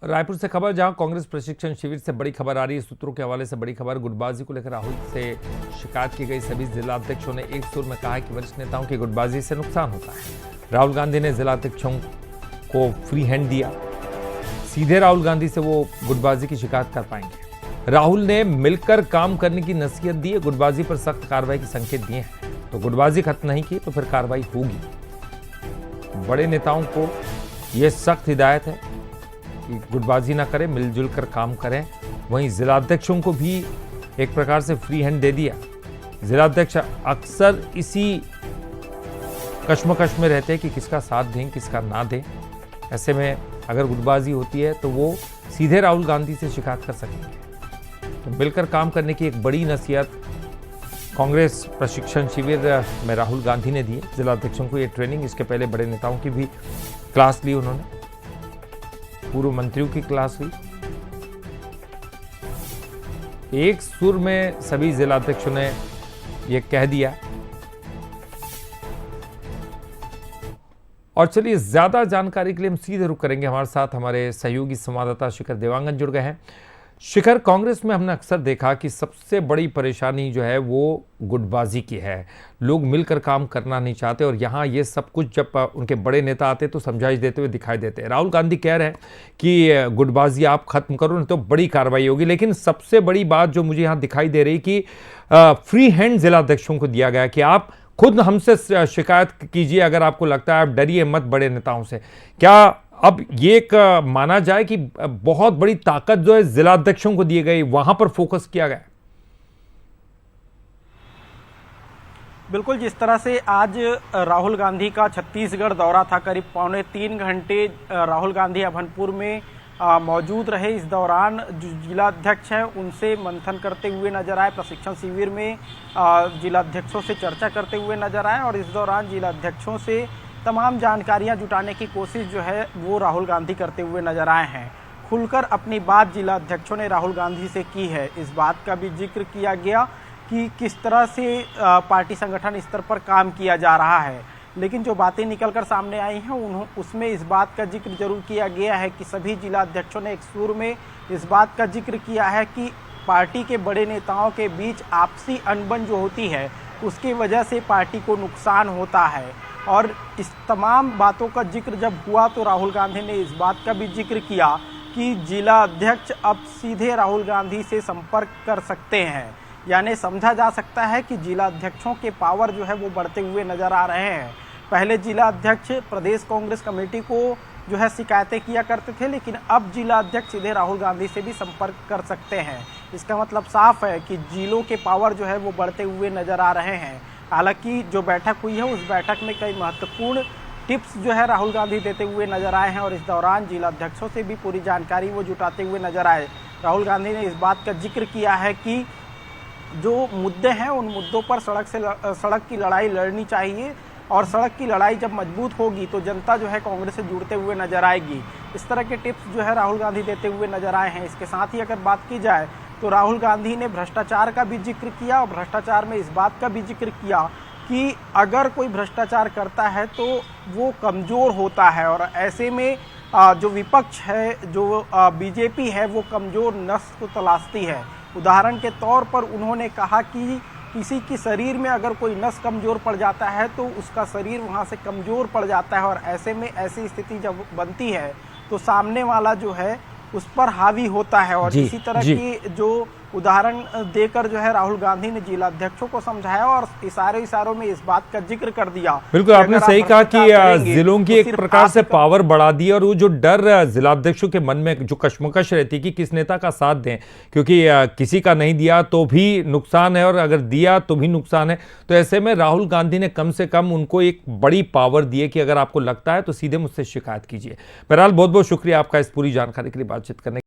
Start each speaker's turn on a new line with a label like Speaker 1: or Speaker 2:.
Speaker 1: रायपुर से खबर, जहां कांग्रेस प्रशिक्षण शिविर से बड़ी खबर आ रही है। सूत्रों के हवाले से बड़ी खबर, गुटबाजी को लेकर राहुल से शिकायत की गई। सभी जिलाध्यक्षों ने एक सुर में कहा है कि वरिष्ठ नेताओं की गुटबाजी से नुकसान होता है। राहुल गांधी ने जिलाध्यक्षों को फ्री हैंड दिया। सीधे राहुल गांधी से वो गुटबाजी की शिकायत कर पाएंगे। राहुल ने मिलकर काम करने की नसीहत दी है, गुटबाजी पर सख्त कार्रवाई के संकेत दिए हैं। तो गुटबाजी खत्म नहीं की तो फिर कार्रवाई होगी। बड़े नेताओं को यह सख्त हिदायत है कि गुटबाजी ना करें, मिलजुल कर काम करें। वहीं जिलाध्यक्षों को भी एक प्रकार से फ्री हैंड दे दिया। जिलाध्यक्ष अक्सर इसी कश्मकश में रहते हैं कि किसका साथ दें किसका ना दें। ऐसे में अगर गुटबाजी होती है तो वो सीधे राहुल गांधी से शिकायत कर सकेंगे। तो मिलकर काम करने की एक बड़ी नसीहत कांग्रेस प्रशिक्षण शिविर में राहुल गांधी ने दी है जिलाध्यक्षों को। ये ट्रेनिंग, इसके पहले बड़े नेताओं की भी क्लास ली उन्होंने, पूर्व मंत्रियों की क्लास ली। एक सुर में सभी जिलाध्यक्षों ने यह कह दिया। और चलिए, ज्यादा जानकारी के लिए हम सीधे रुक करेंगे। हमारे साथ हमारे सहयोगी संवाददाता शिखर देवांगन जुड़ गए हैं। शिखर, कांग्रेस में हमने अक्सर देखा कि सबसे बड़ी परेशानी जो है वो गुटबाजी की है। लोग मिलकर काम करना नहीं चाहते और यहाँ ये सब कुछ जब उनके बड़े नेता आते तो समझाइश देते हुए दिखाई देते हैं। राहुल गांधी कह रहे हैं कि गुटबाजी आप खत्म करो नहीं तो बड़ी कार्रवाई होगी। लेकिन सबसे बड़ी बात जो मुझे यहाँ दिखाई दे रही कि फ्री हैंड जिलाध्यक्षों को दिया गया कि आप खुद हमसे शिकायत कीजिए अगर आपको लगता है, आप डरिए मत बड़े नेताओं से। क्या अब ये एक माना जाए कि बहुत बड़ी ताकत जो है जिलाध्यक्षों को दी गई, वहां पर फोकस किया गया?
Speaker 2: बिल्कुल, जिस तरह से आज राहुल गांधी का छत्तीसगढ़ दौरा था, करीब 2.25 घंटे राहुल गांधी अभनपुर में मौजूद रहे। इस दौरान जो जिलाध्यक्ष हैं उनसे मंथन करते हुए नजर आए, प्रशिक्षण शिविर में जिलाध्यक्षों से चर्चा करते हुए नजर आए। और इस दौरान जिलाध्यक्षों से तमाम जानकारियां जुटाने की कोशिश जो है वो राहुल गांधी करते हुए नजर आए हैं। खुलकर अपनी बात जिलाध्यक्षों ने राहुल गांधी से की है। इस बात का भी जिक्र किया गया कि किस तरह से पार्टी संगठन स्तर पर काम किया जा रहा है। लेकिन जो बातें निकलकर सामने आई हैं उसमें इस बात का जिक्र जरूर किया गया है कि सभी जिलाध्यक्षों ने एक सुर में इस बात का जिक्र किया है कि पार्टी के बड़े नेताओं के बीच आपसी अनबन जो होती है उसकी वजह से पार्टी को नुकसान होता है। और इस तमाम बातों का जिक्र जब हुआ तो राहुल गांधी ने इस बात का भी जिक्र किया कि जिला अध्यक्ष अब सीधे राहुल गांधी से संपर्क कर सकते हैं। यानी समझा जा सकता है कि जिला अध्यक्षों के पावर जो है वो बढ़ते हुए नजर आ रहे हैं। पहले जिला अध्यक्ष प्रदेश कांग्रेस कमेटी को जो है शिकायतें किया करते थे, लेकिन अब जिला अध्यक्ष सीधे राहुल गांधी से भी संपर्क कर सकते हैं। इसका मतलब साफ है कि जिलों के पावर जो है वो बढ़ते हुए नजर आ रहे हैं। हालांकि जो बैठक हुई है उस बैठक में कई महत्वपूर्ण टिप्स जो है राहुल गांधी देते हुए नजर आए हैं और इस दौरान जिलाध्यक्षों से भी पूरी जानकारी वो जुटाते हुए नजर आए। राहुल गांधी ने इस बात का जिक्र किया है कि जो मुद्दे हैं उन मुद्दों पर सड़क की लड़ाई लड़नी चाहिए और सड़क की लड़ाई जब मजबूत होगी तो जनता जो है कांग्रेस से जुड़ते हुए नजर आएगी। इस तरह के टिप्स जो है राहुल गांधी देते हुए नजर आए हैं। इसके साथ ही अगर बात की जाए तो राहुल गांधी ने भ्रष्टाचार का भी जिक्र किया और भ्रष्टाचार में इस बात का भी जिक्र किया कि अगर कोई भ्रष्टाचार करता है तो वो कमज़ोर होता है और ऐसे में जो विपक्ष है, जो बीजेपी है, वो कमज़ोर नस को तलाशती है। उदाहरण के तौर पर उन्होंने कहा कि किसी की शरीर में अगर कोई नस कमज़ोर पड़ जाता है तो उसका शरीर वहाँ से कमज़ोर पड़ जाता है और ऐसे में ऐसी स्थिति जब बनती है तो सामने वाला जो है उस पर हावी होता है। और इसी तरह की जो उदाहरण देकर जो है राहुल गांधी ने जिलाध्यक्षों को समझाया और इशारों में इस बात का जिक्र कर दिया।
Speaker 1: बिल्कुल, आपने सही कहा कि जिलों की एक प्रकार से पावर बढ़ा दी और वो जो डर जिलाध्यक्षों के मन में जो कश्मकश रहती कि किस नेता का साथ दें, क्योंकि किसी का नहीं दिया तो भी नुकसान है और अगर दिया तो भी नुकसान है। तो ऐसे में राहुल गांधी ने कम से कम उनको एक बड़ी पावर दी है कि अगर आपको लगता है तो सीधे मुझसे शिकायत कीजिए। बहरहाल, बहुत बहुत शुक्रिया आपका इस पूरी जानकारी के लिए बातचीत करने